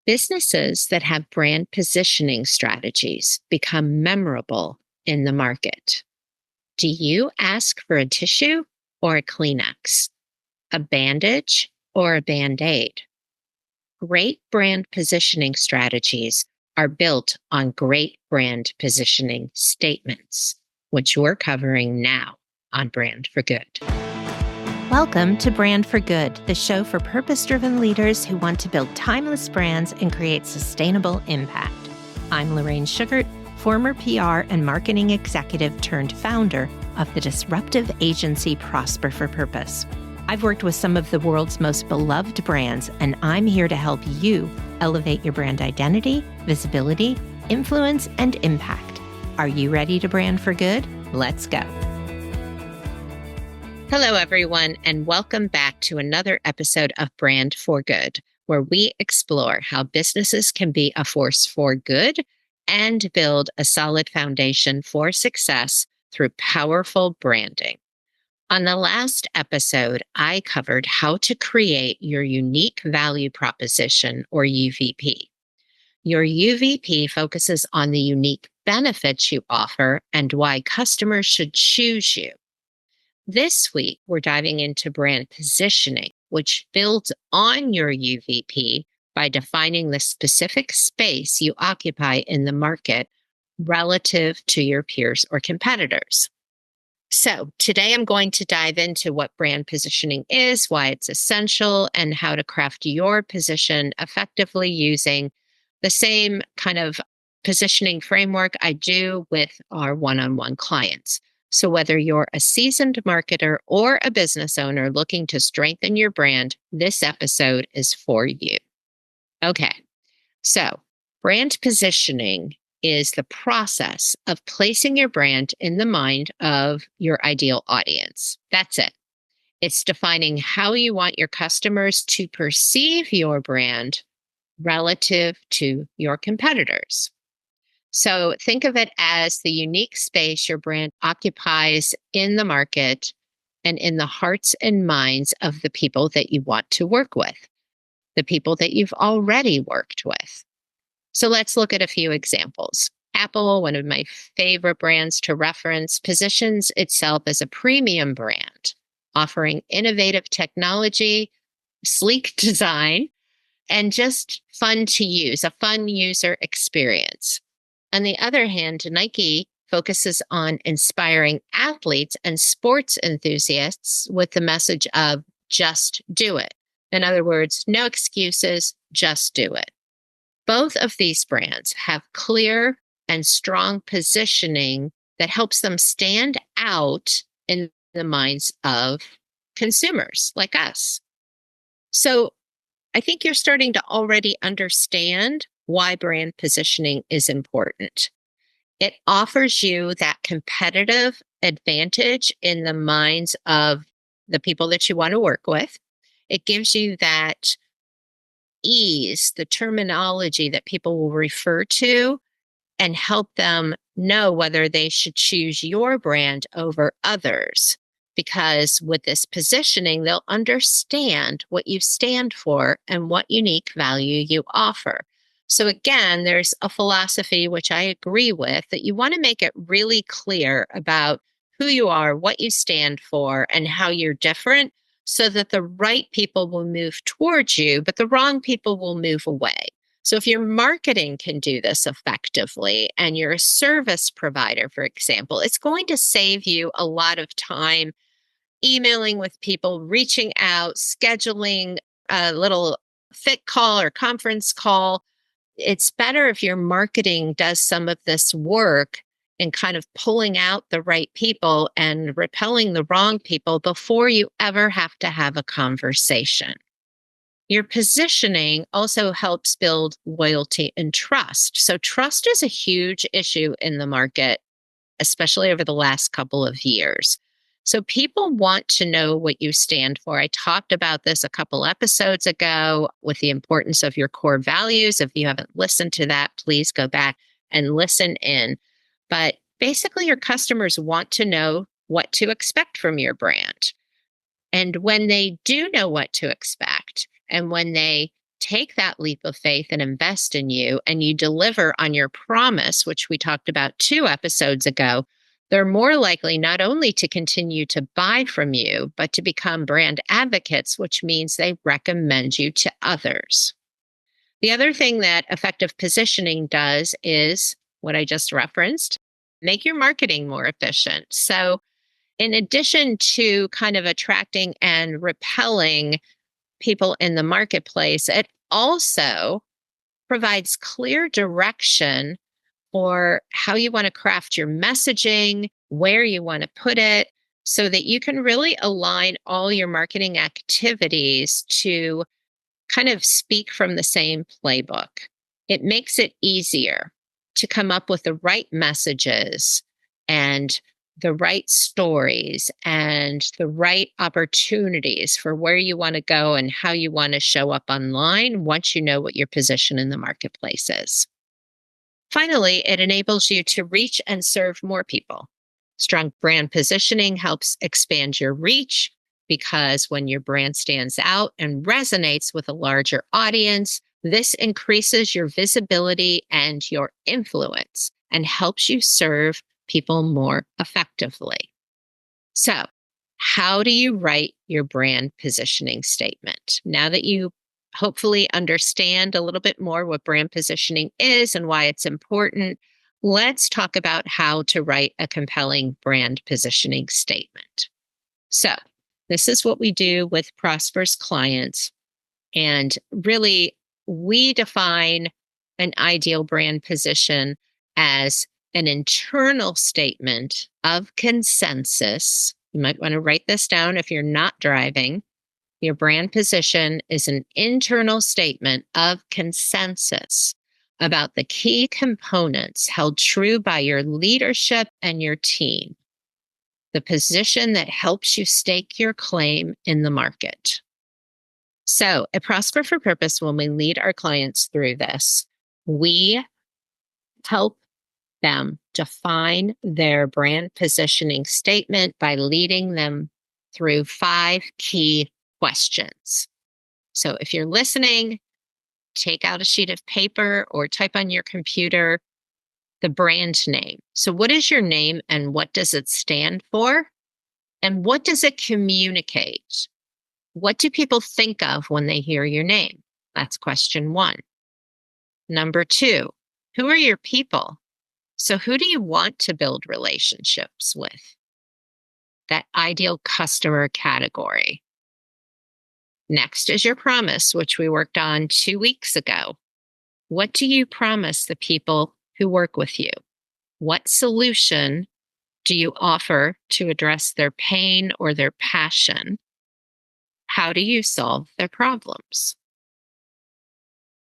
Businesses that have brand positioning strategies become memorable in the market. Do you ask for a tissue or a Kleenex, a bandage or a Band-Aid? Great brand positioning strategies are built on great brand positioning statements, which we're covering now on Brand for Good. Welcome to Brand for Good, the show for purpose-driven leaders who want to build timeless brands and create sustainable impact. I'm Lorraine Sugart, former PR and marketing executive turned founder of the disruptive agency Prosper for Purpose. I've worked with some of the world's most beloved brands, and I'm here to help you elevate your brand identity, visibility, influence, and impact. Are you ready to brand for good? Let's go. Hello, everyone, and welcome back to another episode of Brand for Good, where we explore how businesses can be a force for good and build a solid foundation for success through powerful branding. On the last episode, I covered how to create your unique value proposition, or UVP. Your UVP focuses on the unique benefits you offer and why customers should choose you. This week, we're diving into brand positioning, which builds on your UVP by defining the specific space you occupy in the market relative to your peers or competitors. So today I'm going to dive into what brand positioning is, why it's essential, and how to craft your position effectively using the same kind of positioning framework I do with our one-on-one clients. So whether you're a seasoned marketer or a business owner looking to strengthen your brand, this episode is for you. Okay, so brand positioning is the process of placing your brand in the mind of your ideal audience. That's it. It's defining how you want your customers to perceive your brand relative to your competitors. So think of it as the unique space your brand occupies in the market and in the hearts and minds of the people that you want to work with, the people that you've already worked with. So let's look at a few examples. Apple, one of my favorite brands to reference, positions itself as a premium brand, offering innovative technology, sleek design, and just fun to use, a fun user experience. On the other hand, Nike focuses on inspiring athletes and sports enthusiasts with the message of just do it. In other words, no excuses, just do it. Both of these brands have clear and strong positioning that helps them stand out in the minds of consumers like us. So I think you're starting to already understand why brand positioning is important. It offers you that competitive advantage in the minds of the people that you want to work with. It gives you that ease, the terminology that people will refer to, and help them know whether they should choose your brand over others. Because with this positioning, they'll understand what you stand for and what unique value you offer. So again, there's a philosophy, which I agree with, that you want to make it really clear about who you are, what you stand for, and how you're different so that the right people will move towards you, but the wrong people will move away. So if your marketing can do this effectively and you're a service provider, for example, it's going to save you a lot of time emailing with people, reaching out, scheduling a little fit call or conference call. It's better if your marketing does some of this work in kind of pulling out the right people and repelling the wrong people before you ever have to have a conversation. Your positioning also helps build loyalty and trust. So trust is a huge issue in the market, especially over the last couple of years. So people want to know what you stand for. I talked about this a couple episodes ago with the importance of your core values. If you haven't listened to that, please go back and listen in. But basically, your customers want to know what to expect from your brand. And when they do know what to expect, and when they take that leap of faith and invest in you, and you deliver on your promise, which we talked about 2 episodes ago, they're more likely not only to continue to buy from you, but to become brand advocates, which means they recommend you to others. The other thing that effective positioning does is what I just referenced, make your marketing more efficient. So, in addition to kind of attracting and repelling people in the marketplace, it also provides clear direction for how you want to craft your messaging, where you want to put it, so that you can really align all your marketing activities to kind of speak from the same playbook. It makes it easier to come up with the right messages and the right stories and the right opportunities for where you want to go and how you want to show up online once you know what your position in the marketplace is. Finally, it enables you to reach and serve more people. Strong brand positioning helps expand your reach because when your brand stands out and resonates with a larger audience, this increases your visibility and your influence and helps you serve people more effectively. So, how do you write your brand positioning statement? Now that you hopefully understand a little bit more what brand positioning is and why it's important, let's talk about how to write a compelling brand positioning statement. So, this is what we do with Prosper's clients. And really, we define an ideal brand position as an internal statement of consensus. You might want to write this down if you're not driving. Your brand position is an internal statement of consensus about the key components held true by your leadership and your team, the position that helps you stake your claim in the market. So, at Prosper for Purpose, when we lead our clients through this, we help them define their brand positioning statement by leading them through 5 key questions. So, if you're listening, take out a sheet of paper or type on your computer the brand name. So, what is your name and what does it stand for? And what does it communicate? What do people think of when they hear your name? That's question 1. Number 2, who are your people? So, who do you want to build relationships with? That ideal customer category. Next is your promise, which we worked on 2 weeks ago. What do you promise the people who work with you? What solution do you offer to address their pain or their passion? How do you solve their problems?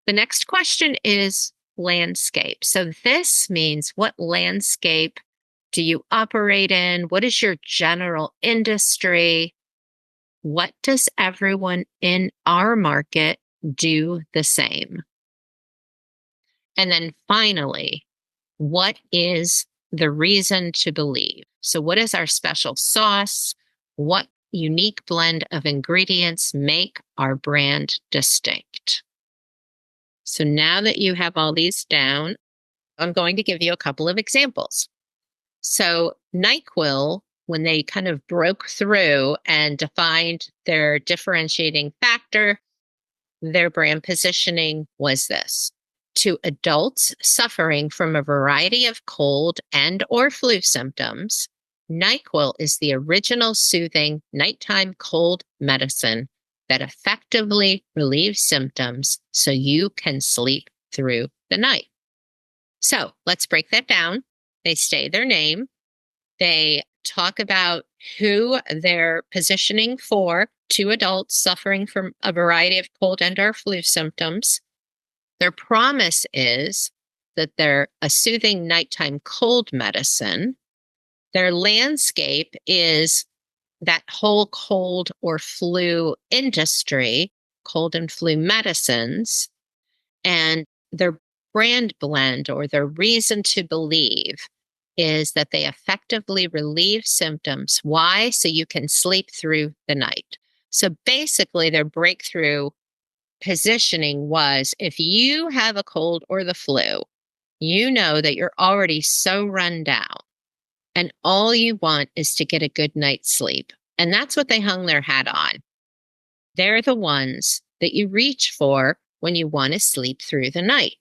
The next question is landscape. So this means what landscape do you operate in? What is your general industry? What does everyone in our market do the same? And then finally, what is the reason to believe? So, what is our special sauce? What unique blend of ingredients make our brand distinct? So, now that you have all these down, I'm going to give you a couple of examples. So, NyQuil, when they kind of broke through and defined their differentiating factor, their brand positioning was this: to adults suffering from a variety of cold and or flu symptoms, NyQuil is the original soothing nighttime cold medicine that effectively relieves symptoms so you can sleep through the night. So let's break that down. They say their name. They talk about who they're positioning for: to adults suffering from a variety of cold and or flu symptoms. Their promise is that they're a soothing nighttime cold medicine. Their landscape is that whole cold or flu industry, cold and flu medicines. And their brand blend, or their reason to believe, is that they effectively relieve symptoms. Why? So you can sleep through the night. So basically, their breakthrough positioning was if you have a cold or the flu, you know that you're already so run down and all you want is to get a good night's sleep. And that's what they hung their hat on. They're the ones that you reach for when you want to sleep through the night.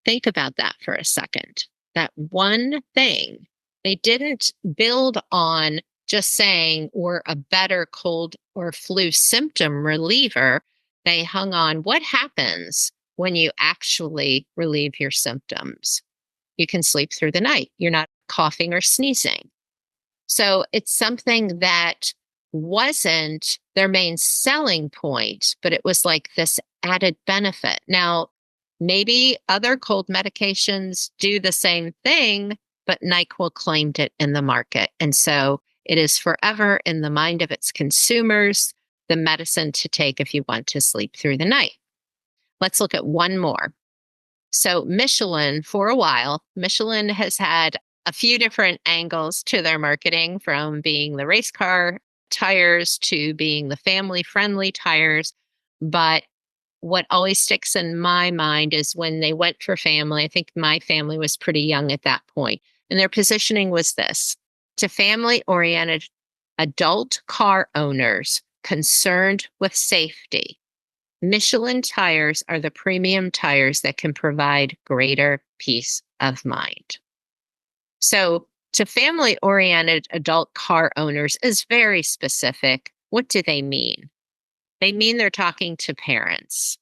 Think about that for a second. That one thing, they didn't build on just saying, or a better cold or flu symptom reliever. They hung on what happens when you actually relieve your symptoms. You can sleep through the night. You're not coughing or sneezing. So it's something that wasn't their main selling point, but it was like this added benefit. Now, maybe other cold medications do the same thing, but NyQuil claimed it in the market. And so it is forever in the mind of its consumers, the medicine to take if you want to sleep through the night. Let's look at one more. So Michelin, for a while, Michelin has had a few different angles to their marketing, from being the race car tires to being the family-friendly tires. But what always sticks in my mind is when they went for family. I think my family was pretty young at that point, and their positioning was this: to family-oriented adult car owners concerned with safety, Michelin tires are the premium tires that can provide greater peace of mind. So, to family oriented adult car owners is very specific. What do they mean? They mean they're talking to parents.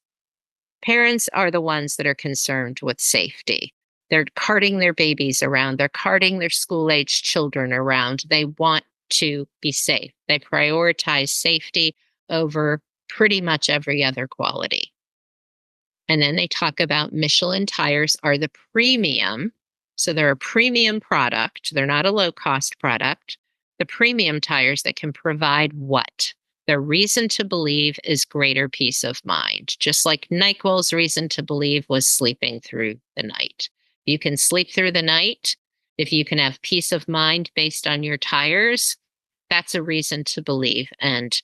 Parents are the ones that are concerned with safety. They're carting their babies around, they're carting their school age children around. They want to be safe. They prioritize safety over pretty much every other quality. And then they talk about Michelin tires are the premium. So they're a premium product. They're not a low cost product. The premium tires that can provide what? Their reason to believe is greater peace of mind. Just like NyQuil's reason to believe was sleeping through the night. If you can sleep through the night, if you can have peace of mind based on your tires, that's a reason to believe. And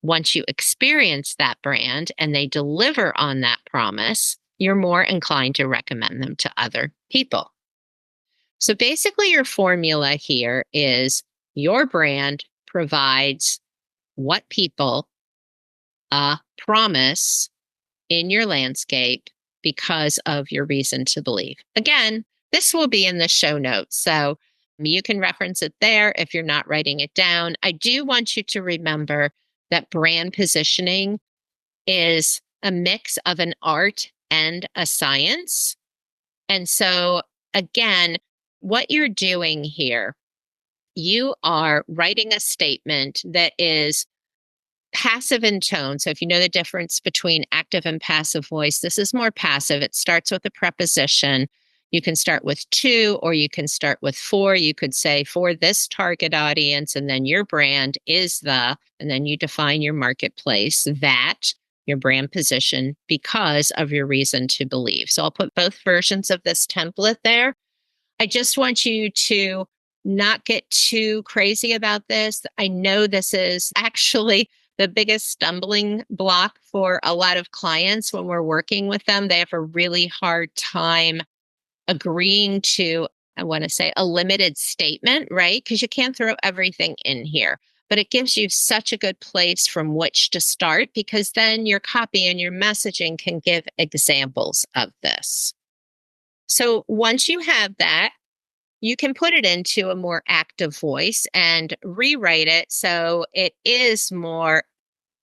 once you experience that brand and they deliver on that promise, you're more inclined to recommend them to other people. So basically, your formula here is your brand provides what people promise in your landscape because of your reason to believe. Again, this will be in the show notes, so you can reference it there if you're not writing it down. I do want you to remember that brand positioning is a mix of an art and a science. And so, again, what you're doing here, you are writing a statement that is passive in tone. So if you know the difference between active and passive voice, this is more passive. It starts with a preposition. You can start with to, or you can start with for. You could say for this target audience, and then your brand is the, and then you define your marketplace, that, your brand position, because of your reason to believe. So I'll put both versions of this template there. I just want you to not get too crazy about this. I know this is actually the biggest stumbling block for a lot of clients when we're working with them. They have a really hard time agreeing to, I want to say, a limited statement, right? Because you can't throw everything in here. But it gives you such a good place from which to start, because then your copy and your messaging can give examples of this. So once you have that, you can put it into a more active voice and rewrite it so it is more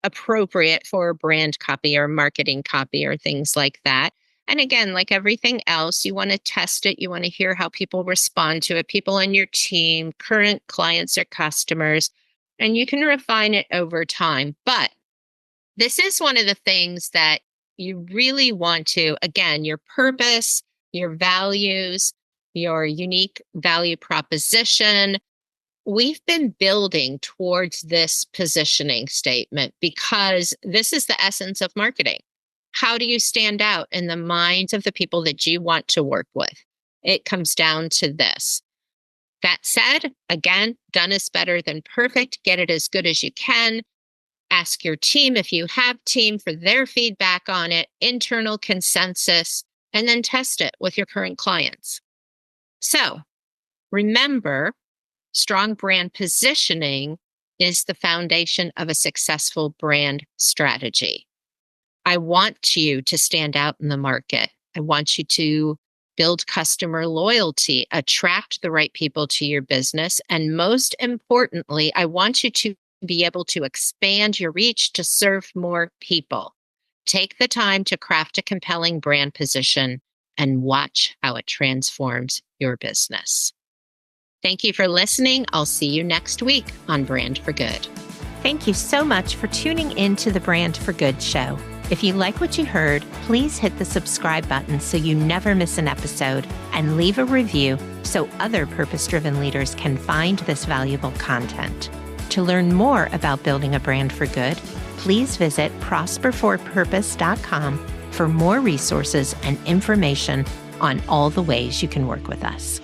appropriate for brand copy or marketing copy or things like that. And again, like everything else, you want to test it. You want to hear how people respond to it, people on your team, current clients or customers, and you can refine it over time. But this is one of the things that you really want to, again, your purpose, your values, your unique value proposition. We've been building towards this positioning statement because this is the essence of marketing. How do you stand out in the minds of the people that you want to work with? It comes down to this. That said, again, done is better than perfect. Get it as good as you can. Ask your team, if you have team, for their feedback on it, internal consensus, and then test it with your current clients. So remember, strong brand positioning is the foundation of a successful brand strategy. I want you to stand out in the market. I want you to build customer loyalty, attract the right people to your business, and most importantly, I want you to be able to expand your reach to serve more people. Take the time to craft a compelling brand position and watch how it transforms your business. Thank you for listening. I'll see you next week on Brand for Good. Thank you so much for tuning in to the Brand for Good show. If you like what you heard, please hit the subscribe button so you never miss an episode, and leave a review so other purpose-driven leaders can find this valuable content. To learn more about building a brand for good, please visit prosperforpurpose.com for more resources and information on all the ways you can work with us.